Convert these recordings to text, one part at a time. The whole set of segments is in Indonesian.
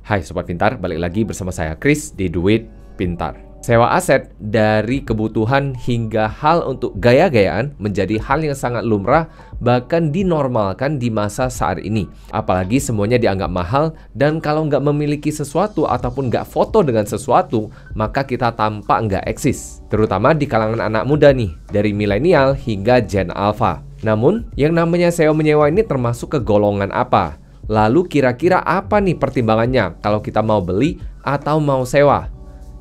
Hai Sobat Pintar, balik lagi bersama saya Chris di Duit Pintar. Sewa aset dari kebutuhan hingga hal untuk gaya-gayaan menjadi hal yang sangat lumrah, bahkan dinormalkan di masa saat ini. Apalagi semuanya dianggap mahal, dan kalau nggak memiliki sesuatu ataupun nggak foto dengan sesuatu, maka kita tampak nggak eksis. Terutama di kalangan anak muda nih, dari milenial hingga Gen Alpha. Namun, yang namanya sewa-menyewa ini termasuk ke golongan apa? Lalu kira-kira apa nih pertimbangannya kalau kita mau beli atau mau sewa?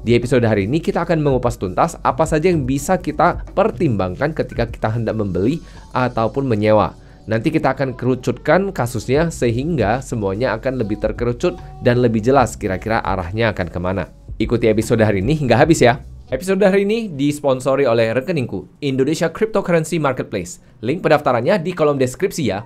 Di episode hari ini kita akan mengupas tuntas apa saja yang bisa kita pertimbangkan ketika kita hendak membeli ataupun menyewa. Nanti kita akan kerucutkan kasusnya sehingga semuanya akan lebih terkerucut dan lebih jelas kira-kira arahnya akan kemana. Ikuti episode hari ini hingga habis ya. Episode hari ini disponsori oleh rekeningku, Indonesia Cryptocurrency Marketplace. Link pendaftarannya di kolom deskripsi ya.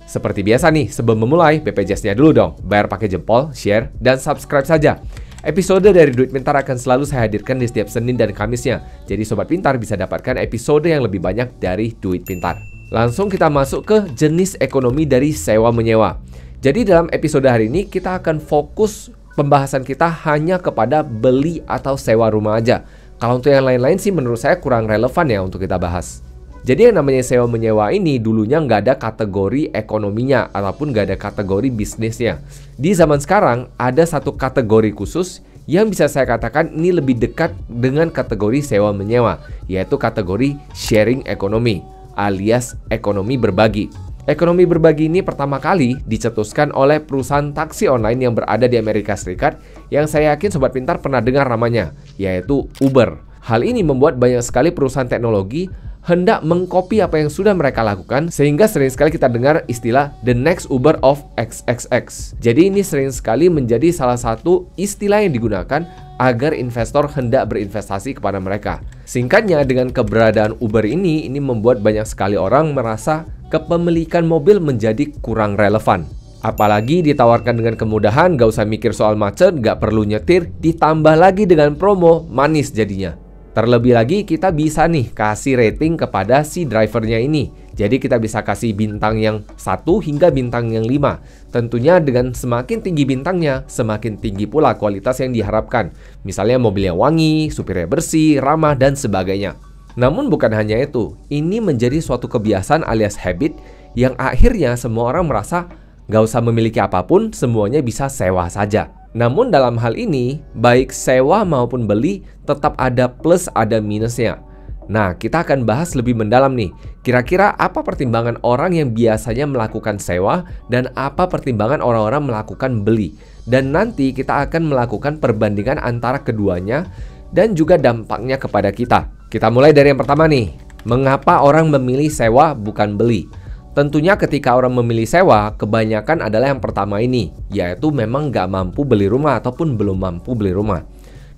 Seperti biasa nih, sebelum memulai, BPJS-nya dulu dong. Bayar pakai jempol, share, dan subscribe saja. Episode dari Duit Pintar akan selalu saya hadirkan di setiap Senin dan Kamisnya. Jadi Sobat Pintar bisa dapatkan episode yang lebih banyak dari Duit Pintar. Langsung kita masuk ke jenis ekonomi dari sewa-menyewa. Jadi dalam episode hari ini kita akan fokus pembahasan kita hanya kepada beli atau sewa rumah aja. Kalau untuk yang lain-lain sih menurut saya kurang relevan ya untuk kita bahas. Jadi yang namanya sewa-menyewa ini dulunya nggak ada kategori ekonominya ataupun nggak ada kategori bisnisnya. Di zaman sekarang ada satu kategori khusus yang bisa saya katakan ini lebih dekat dengan kategori sewa-menyewa, yaitu kategori sharing ekonomi alias ekonomi berbagi. Ekonomi berbagi ini pertama kali dicetuskan oleh perusahaan taksi online yang berada di Amerika Serikat yang saya yakin Sobat Pintar pernah dengar namanya, yaitu Uber. Hal ini membuat banyak sekali perusahaan teknologi hendak mengcopy apa yang sudah mereka lakukan, sehingga sering sekali kita dengar istilah the next Uber of XXX. Jadi ini sering sekali menjadi salah satu istilah yang digunakan agar investor hendak berinvestasi kepada mereka. Singkatnya, dengan keberadaan Uber ini membuat banyak sekali orang merasa kepemilikan mobil menjadi kurang relevan. Apalagi ditawarkan dengan kemudahan, gak usah mikir soal macet, gak perlu nyetir, ditambah lagi dengan promo, manis jadinya. Terlebih lagi kita bisa nih kasih rating kepada si drivernya ini. Jadi kita bisa kasih bintang yang 1 hingga bintang yang 5. Tentunya dengan semakin tinggi bintangnya, semakin tinggi pula kualitas yang diharapkan. Misalnya mobilnya wangi, supirnya bersih, ramah, dan sebagainya. Namun bukan hanya itu, ini menjadi suatu kebiasaan alias habit yang akhirnya semua orang merasa gak usah memiliki apapun, semuanya bisa sewa saja. Namun dalam hal ini, baik sewa maupun beli tetap ada plus ada minusnya. Nah, kita akan bahas lebih mendalam nih. Kira-kira apa pertimbangan orang yang biasanya melakukan sewa dan apa pertimbangan orang-orang melakukan beli. Dan nanti kita akan melakukan perbandingan antara keduanya dan juga dampaknya kepada kita. Kita mulai dari yang pertama nih. Mengapa orang memilih sewa bukan beli? Tentunya ketika orang memilih sewa, kebanyakan adalah yang pertama ini, yaitu memang nggak mampu beli rumah ataupun belum mampu beli rumah.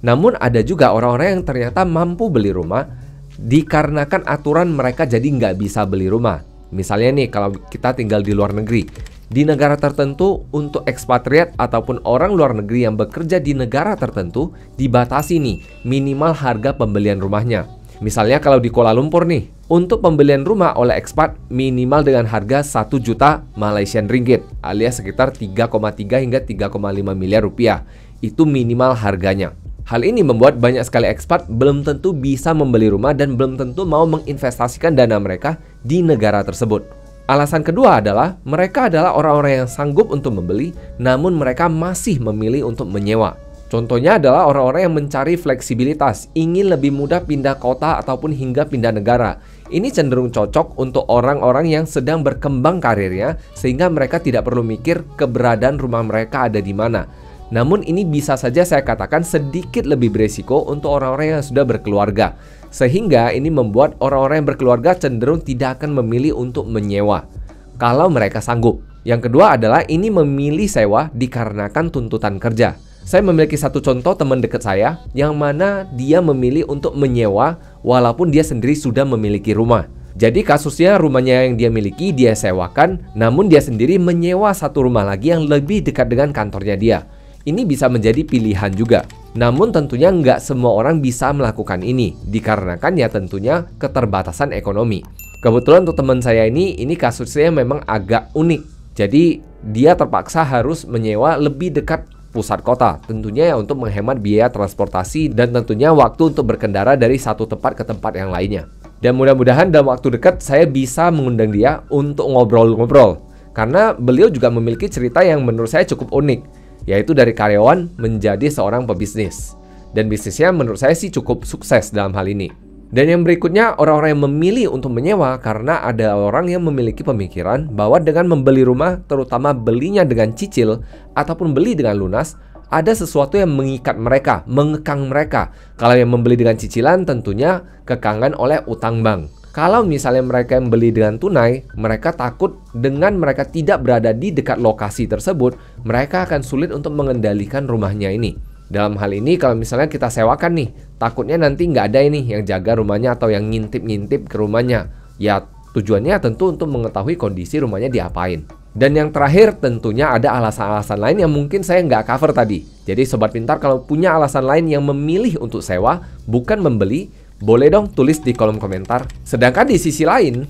Namun ada juga orang-orang yang ternyata mampu beli rumah, dikarenakan aturan mereka jadi nggak bisa beli rumah. Misalnya nih, kalau kita tinggal di luar negeri, di negara tertentu untuk ekspatriat ataupun orang luar negeri yang bekerja di negara tertentu, dibatasi nih minimal harga pembelian rumahnya. Misalnya kalau di Kuala Lumpur nih, untuk pembelian rumah oleh ekspat minimal dengan harga 1 juta Malaysian Ringgit alias sekitar 3,3 hingga 3,5 miliar rupiah. Itu minimal harganya. Hal ini membuat banyak sekali ekspat belum tentu bisa membeli rumah dan belum tentu mau menginvestasikan dana mereka di negara tersebut. Alasan kedua adalah mereka adalah orang-orang yang sanggup untuk membeli, namun mereka masih memilih untuk menyewa. Contohnya adalah orang-orang yang mencari fleksibilitas, ingin lebih mudah pindah kota ataupun hingga pindah negara. Ini cenderung cocok untuk orang-orang yang sedang berkembang karirnya, sehingga mereka tidak perlu mikir keberadaan rumah mereka ada di mana. Namun ini bisa saja saya katakan sedikit lebih beresiko untuk orang-orang yang sudah berkeluarga. Sehingga ini membuat orang-orang yang berkeluarga cenderung tidak akan memilih untuk menyewa kalau mereka sanggup. Yang kedua adalah ini memilih sewa dikarenakan tuntutan kerja. Saya memiliki satu contoh teman dekat saya yang mana dia memilih untuk menyewa walaupun dia sendiri sudah memiliki rumah. Jadi kasusnya rumahnya yang dia miliki dia sewakan, namun dia sendiri menyewa satu rumah lagi yang lebih dekat dengan kantornya dia. Ini bisa menjadi pilihan juga. Namun tentunya nggak semua orang bisa melakukan ini, dikarenakan ya tentunya keterbatasan ekonomi. Kebetulan untuk teman saya ini kasusnya memang agak unik. Jadi dia terpaksa harus menyewa lebih dekat pusat kota, tentunya ya untuk menghemat biaya transportasi dan tentunya waktu untuk berkendara dari satu tempat ke tempat yang lainnya. Dan mudah-mudahan dalam waktu dekat saya bisa mengundang dia untuk ngobrol-ngobrol. Karena beliau juga memiliki cerita yang menurut saya cukup unik, yaitu dari karyawan menjadi seorang pebisnis. Dan bisnisnya menurut saya sih cukup sukses dalam hal ini. Dan yang berikutnya, orang-orang yang memilih untuk menyewa karena ada orang yang memiliki pemikiran bahwa dengan membeli rumah, terutama belinya dengan cicil ataupun beli dengan lunas, ada sesuatu yang mengikat mereka, mengekang mereka. Kalau yang membeli dengan cicilan tentunya kekangan oleh utang bank. Kalau misalnya mereka yang beli dengan tunai, mereka takut dengan mereka tidak berada di dekat lokasi tersebut, mereka akan sulit untuk mengendalikan rumahnya ini. Dalam hal ini kalau misalnya kita sewakan nih, takutnya nanti nggak ada ini yang jaga rumahnya atau yang ngintip-ngintip ke rumahnya. Ya tujuannya tentu untuk mengetahui kondisi rumahnya diapain. Dan yang terakhir tentunya ada alasan-alasan lain yang mungkin saya nggak cover tadi. Jadi Sobat Pintar kalau punya alasan lain yang memilih untuk sewa, bukan membeli, boleh dong tulis di kolom komentar. Sedangkan di sisi lain,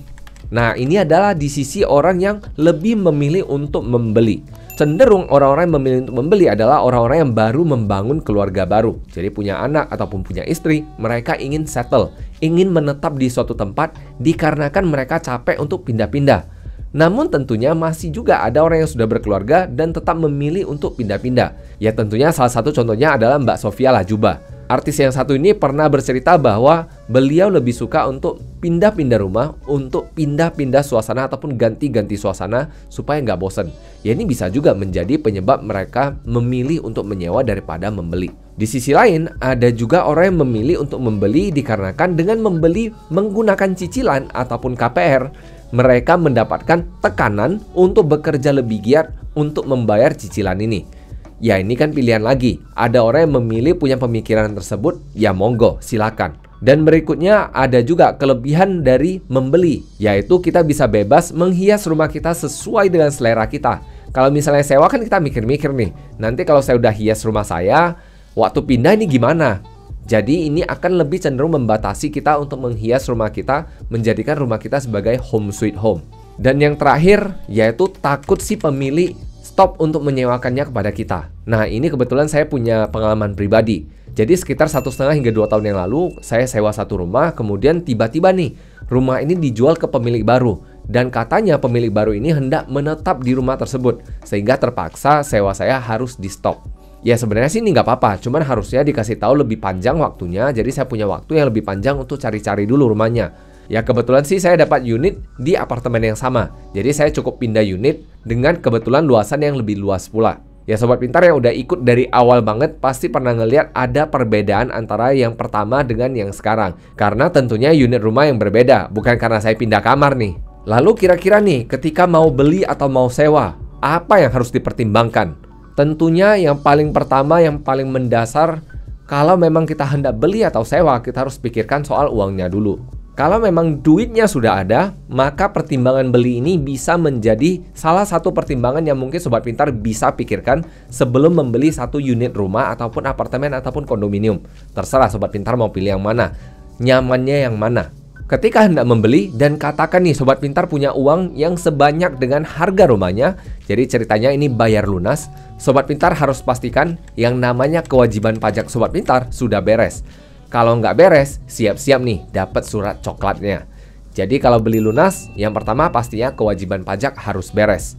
nah ini adalah di sisi orang yang lebih memilih untuk membeli. Cenderung orang-orang yang memilih untuk membeli adalah orang-orang yang baru membangun keluarga baru. Jadi punya anak ataupun punya istri, mereka ingin settle, ingin menetap di suatu tempat dikarenakan mereka capek untuk pindah-pindah. Namun tentunya masih juga ada orang yang sudah berkeluarga dan tetap memilih untuk pindah-pindah. Ya tentunya salah satu contohnya adalah Mbak Sofia Lajuba. Artis yang satu ini pernah bercerita bahwa beliau lebih suka untuk pindah-pindah rumah, untuk pindah-pindah suasana ataupun ganti-ganti suasana supaya nggak bosen. Ya ini bisa juga menjadi penyebab mereka memilih untuk menyewa daripada membeli. Di sisi lain, ada juga orang yang memilih untuk membeli dikarenakan dengan membeli menggunakan cicilan ataupun KPR, mereka mendapatkan tekanan untuk bekerja lebih giat untuk membayar cicilan ini. Ya ini kan pilihan lagi. Ada orang yang memilih punya pemikiran tersebut, ya monggo, silakan. Dan berikutnya ada juga kelebihan dari membeli, yaitu kita bisa bebas menghias rumah kita sesuai dengan selera kita. Kalau misalnya sewa kan kita mikir-mikir nih, nanti kalau saya udah hias rumah saya, waktu pindah ini gimana? Jadi ini akan lebih cenderung membatasi kita untuk menghias rumah kita, menjadikan rumah kita sebagai home sweet home. Dan yang terakhir, yaitu takut si pemilik stop untuk menyewakannya kepada kita. Nah ini kebetulan saya punya pengalaman pribadi. Jadi sekitar 1,5 hingga 2 tahun yang lalu saya sewa satu rumah, kemudian tiba-tiba nih rumah ini dijual ke pemilik baru. Dan katanya pemilik baru ini hendak menetap di rumah tersebut, sehingga terpaksa sewa saya harus di stop. Ya sebenarnya sih ini nggak apa-apa, cuman harusnya dikasih tahu lebih panjang waktunya. Jadi saya punya waktu yang lebih panjang untuk cari-cari dulu rumahnya. Ya kebetulan sih saya dapat unit di apartemen yang sama. Jadi saya cukup pindah unit dengan kebetulan luasan yang lebih luas pula. Ya Sobat Pintar yang udah ikut dari awal banget pasti pernah ngeliat ada perbedaan antara yang pertama dengan yang sekarang. Karena tentunya unit rumah yang berbeda, bukan karena saya pindah kamar nih. Lalu kira-kira nih ketika mau beli atau mau sewa, apa yang harus dipertimbangkan? Tentunya yang paling pertama, yang paling mendasar, kalau memang kita hendak beli atau sewa, kita harus pikirkan soal uangnya dulu. Kalau memang duitnya sudah ada, maka pertimbangan beli ini bisa menjadi salah satu pertimbangan yang mungkin Sobat Pintar bisa pikirkan sebelum membeli satu unit rumah ataupun apartemen ataupun kondominium. Terserah Sobat Pintar mau pilih yang mana, nyamannya yang mana. Ketika hendak membeli dan katakan nih Sobat Pintar punya uang yang sebanyak dengan harga rumahnya, jadi ceritanya ini bayar lunas, Sobat Pintar harus pastikan yang namanya kewajiban pajak Sobat Pintar sudah beres. Kalau nggak beres, siap-siap nih dapat surat coklatnya. Jadi kalau beli lunas, yang pertama pastinya kewajiban pajak harus beres.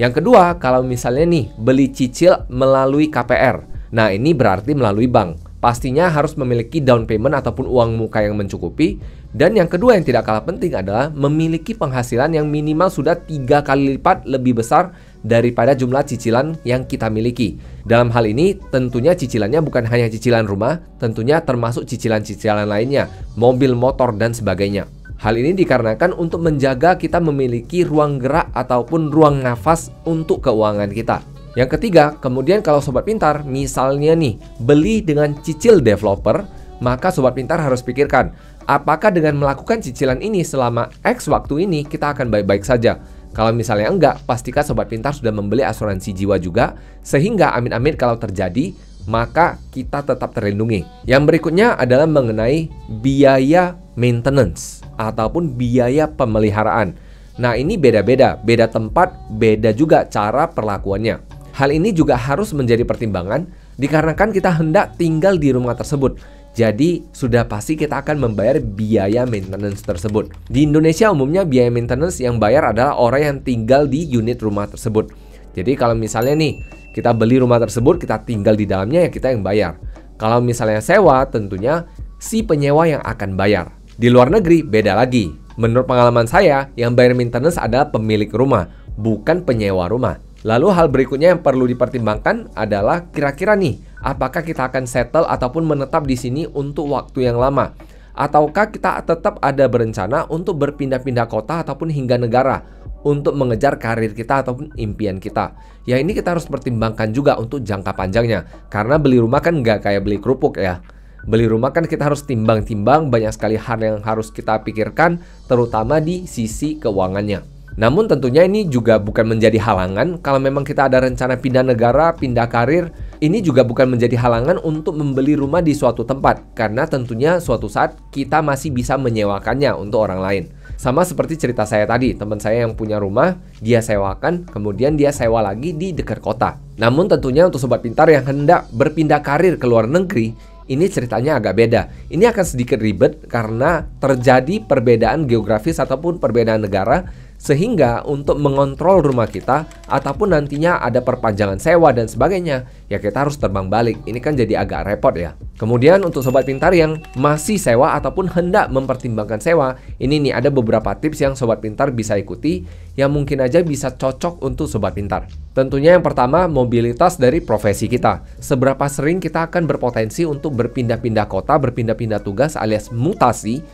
Yang kedua, kalau misalnya nih beli cicil melalui KPR. Nah ini berarti melalui bank. Pastinya harus memiliki down payment ataupun uang muka yang mencukupi. Dan yang kedua yang tidak kalah penting adalah memiliki penghasilan yang minimal sudah 3 kali lipat lebih besar daripada jumlah cicilan yang kita miliki. Dalam hal ini tentunya cicilannya bukan hanya cicilan rumah, tentunya termasuk cicilan-cicilan lainnya, mobil, motor, dan sebagainya. Hal ini dikarenakan untuk menjaga kita memiliki ruang gerak ataupun ruang nafas untuk keuangan kita. Yang ketiga, kemudian kalau Sobat Pintar misalnya nih beli dengan cicil developer, maka Sobat Pintar harus pikirkan, apakah dengan melakukan cicilan ini selama X waktu ini kita akan baik-baik saja. Kalau misalnya enggak, pastikan Sobat Pintar sudah membeli asuransi jiwa juga, sehingga amit-amit kalau terjadi, maka kita tetap terlindungi. Yang berikutnya adalah mengenai biaya maintenance ataupun biaya pemeliharaan. Nah, ini beda-beda, beda tempat, beda juga cara perlakuannya. Hal ini juga harus menjadi pertimbangan dikarenakan kita hendak tinggal di rumah tersebut. Jadi, sudah pasti kita akan membayar biaya maintenance tersebut. Di Indonesia umumnya biaya maintenance yang bayar adalah orang yang tinggal di unit rumah tersebut. Jadi, kalau misalnya nih, kita beli rumah tersebut, kita tinggal di dalamnya, ya kita yang bayar. Kalau misalnya sewa, tentunya si penyewa yang akan bayar. Di luar negeri, beda lagi. Menurut pengalaman saya, yang bayar maintenance adalah pemilik rumah, bukan penyewa rumah. Lalu hal berikutnya yang perlu dipertimbangkan adalah kira-kira nih, apakah kita akan settle ataupun menetap di sini untuk waktu yang lama? Ataukah kita tetap ada berencana untuk berpindah-pindah kota ataupun hingga negara untuk mengejar karir kita ataupun impian kita? Ya, ini kita harus pertimbangkan juga untuk jangka panjangnya. Karena beli rumah kan nggak kayak beli kerupuk ya. Beli rumah kan kita harus timbang-timbang, banyak sekali hal yang harus kita pikirkan, terutama di sisi keuangannya. Namun tentunya ini juga bukan menjadi halangan kalau memang kita ada rencana pindah negara, pindah karir. Ini juga bukan menjadi halangan untuk membeli rumah di suatu tempat, karena tentunya suatu saat kita masih bisa menyewakannya untuk orang lain. Sama seperti cerita saya tadi, teman saya yang punya rumah, dia sewakan, kemudian dia sewa lagi di dekat kota. Namun tentunya untuk sobat pintar yang hendak berpindah karir ke luar negeri, ini ceritanya agak beda. Ini akan sedikit ribet karena terjadi perbedaan geografis ataupun perbedaan negara, sehingga untuk mengontrol rumah kita ataupun nantinya ada perpanjangan sewa dan sebagainya, ya kita harus terbang balik. Ini kan jadi agak repot ya. Kemudian untuk sobat pintar yang masih sewa ataupun hendak mempertimbangkan sewa, ini nih ada beberapa tips yang sobat pintar bisa ikuti yang mungkin aja bisa cocok untuk sobat pintar. Tentunya yang pertama, mobilitas dari profesi kita. Seberapa sering kita akan berpotensi untuk berpindah-pindah kota, berpindah-pindah tugas alias mutasi,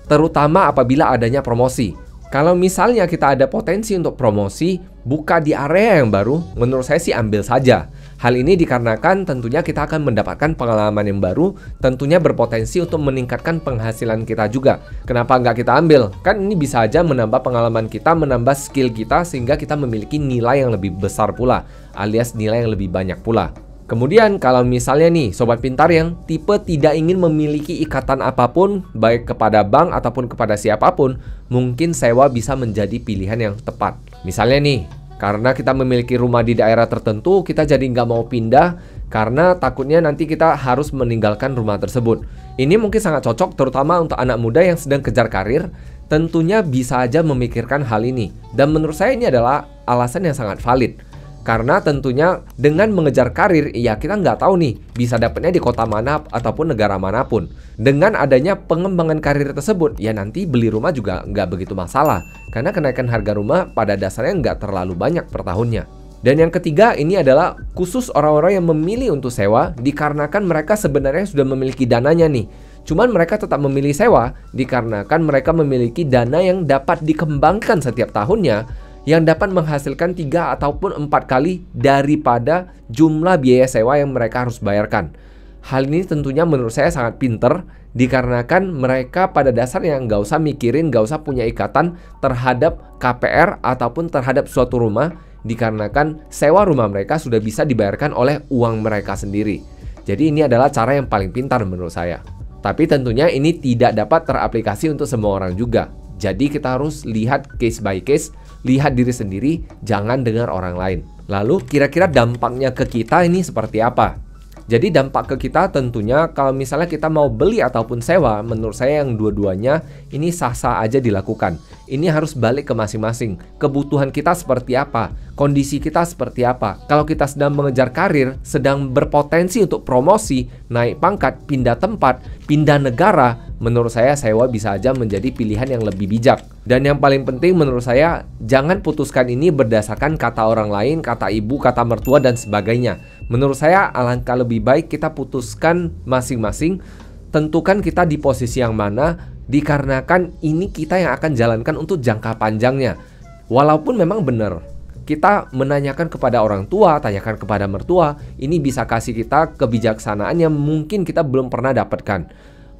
terutama apabila adanya promosi. Kalau misalnya kita ada potensi untuk promosi, buka di area yang baru, menurut saya sih ambil saja. Hal ini dikarenakan tentunya kita akan mendapatkan pengalaman yang baru, tentunya berpotensi untuk meningkatkan penghasilan kita juga. Kenapa nggak kita ambil? Kan ini bisa aja menambah pengalaman kita, menambah skill kita, sehingga kita memiliki nilai yang lebih besar pula, alias nilai yang lebih banyak pula. Kemudian kalau misalnya nih sobat pintar yang tipe tidak ingin memiliki ikatan apapun baik kepada bank ataupun kepada siapapun, mungkin sewa bisa menjadi pilihan yang tepat. Misalnya nih, karena kita memiliki rumah di daerah tertentu, kita jadi nggak mau pindah karena takutnya nanti kita harus meninggalkan rumah tersebut. Ini mungkin sangat cocok terutama untuk anak muda yang sedang kejar karir, tentunya bisa aja memikirkan hal ini. Dan menurut saya ini adalah alasan yang sangat valid. Karena tentunya dengan mengejar karir, ya kita nggak tahu nih bisa dapatnya di kota mana ataupun negara manapun. Dengan adanya pengembangan karir tersebut, ya nanti beli rumah juga nggak begitu masalah. Karena kenaikan harga rumah pada dasarnya nggak terlalu banyak per tahunnya. Dan yang ketiga ini adalah khusus orang-orang yang memilih untuk sewa dikarenakan mereka sebenarnya sudah memiliki dananya nih. Cuman mereka tetap memilih sewa dikarenakan mereka memiliki dana yang dapat dikembangkan setiap tahunnya, yang dapat menghasilkan 3 ataupun 4 kali daripada jumlah biaya sewa yang mereka harus bayarkan. Hal ini tentunya menurut saya sangat pinter dikarenakan mereka pada dasarnya nggak usah mikirin, nggak usah punya ikatan terhadap KPR ataupun terhadap suatu rumah, dikarenakan sewa rumah mereka sudah bisa dibayarkan oleh uang mereka sendiri. Jadi ini adalah cara yang paling pintar menurut saya. Tapi tentunya ini tidak dapat teraplikasi untuk semua orang juga. Jadi kita harus lihat case by case, lihat diri sendiri, jangan dengar orang lain. Lalu kira-kira dampaknya ke kita ini seperti apa? Jadi dampak ke kita tentunya kalau misalnya kita mau beli ataupun sewa, menurut saya yang dua-duanya ini sah-sah aja dilakukan. Ini harus balik ke masing-masing. Kebutuhan kita seperti apa? Kondisi kita seperti apa? Kalau kita sedang mengejar karir, sedang berpotensi untuk promosi, naik pangkat, pindah tempat, pindah negara, menurut saya sewa bisa aja menjadi pilihan yang lebih bijak. Dan yang paling penting menurut saya, jangan putuskan ini berdasarkan kata orang lain, kata ibu, kata mertua, dan sebagainya. Menurut saya alangkah lebih baik kita putuskan masing-masing, tentukan kita di posisi yang mana, dikarenakan ini kita yang akan jalankan untuk jangka panjangnya. Walaupun memang benar, kita menanyakan kepada orang tua, tanyakan kepada mertua, ini bisa kasih kita kebijaksanaan yang mungkin kita belum pernah dapatkan.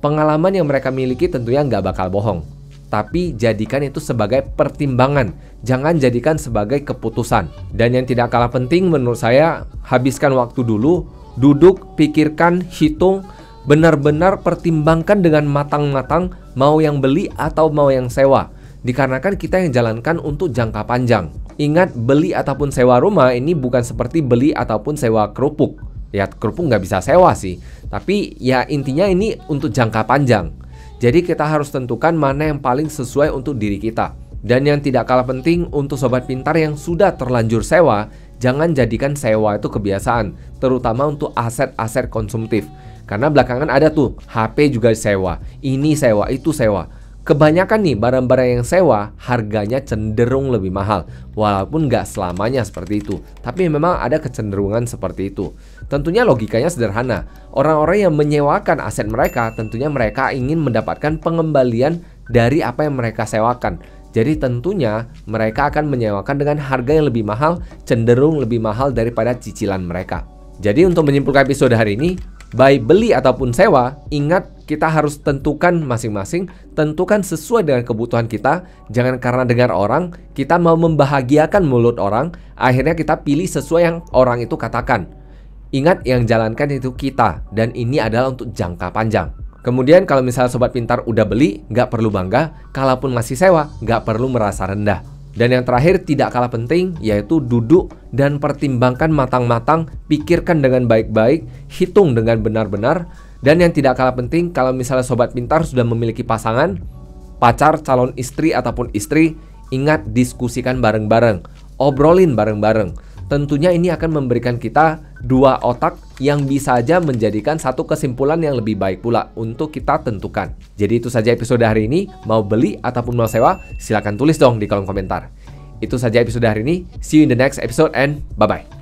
Pengalaman yang mereka miliki tentunya nggak bakal bohong. Tapi jadikan itu sebagai pertimbangan, jangan jadikan sebagai keputusan. Dan yang tidak kalah penting menurut saya, habiskan waktu dulu Duduk, pikirkan, hitung, benar-benar pertimbangkan dengan matang-matang mau yang beli atau mau yang sewa. Dikarenakan kita yang jalankan untuk jangka panjang. Ingat, beli ataupun sewa rumah ini bukan seperti beli ataupun sewa kerupuk. Ya, kerupuk nggak bisa sewa sih. Tapi ya intinya ini untuk jangka panjang. Jadi kita harus tentukan mana yang paling sesuai untuk diri kita. Dan yang tidak kalah penting untuk sobat pintar yang sudah terlanjur sewa, jangan jadikan sewa itu kebiasaan, terutama untuk aset-aset konsumtif. Karena belakangan ada tuh, HP juga sewa, ini sewa, itu sewa. Kebanyakan nih barang-barang yang sewa harganya cenderung lebih mahal. Walaupun nggak selamanya seperti itu, tapi memang ada kecenderungan seperti itu. Tentunya logikanya sederhana. Orang-orang yang menyewakan aset mereka, tentunya mereka ingin mendapatkan pengembalian dari apa yang mereka sewakan. Jadi tentunya mereka akan menyewakan dengan harga yang lebih mahal, cenderung lebih mahal daripada cicilan mereka. Jadi untuk menyimpulkan episode hari ini, baik beli ataupun sewa, ingat kita harus tentukan masing-masing, tentukan sesuai dengan kebutuhan kita. Jangan karena dengar orang, kita mau membahagiakan mulut orang, akhirnya kita pilih sesuai yang orang itu katakan. Ingat, yang jalankan itu kita, dan ini adalah untuk jangka panjang. Kemudian kalau misalnya sobat pintar udah beli, nggak perlu bangga. Kalaupun masih sewa, nggak perlu merasa rendah. Dan yang terakhir tidak kalah penting, yaitu duduk dan pertimbangkan matang-matang, pikirkan dengan baik-baik, hitung dengan benar-benar. Dan yang tidak kalah penting, kalau misalnya sobat pintar sudah memiliki pasangan, pacar, calon istri ataupun istri, ingat diskusikan bareng-bareng, obrolin bareng-bareng. Tentunya ini akan memberikan kita dua otak yang bisa saja menjadikan satu kesimpulan yang lebih baik pula untuk kita tentukan. Jadi itu saja episode hari ini. Mau beli ataupun mau sewa, silahkan tulis dong di kolom komentar. Itu saja episode hari ini. See you in the next episode and bye-bye.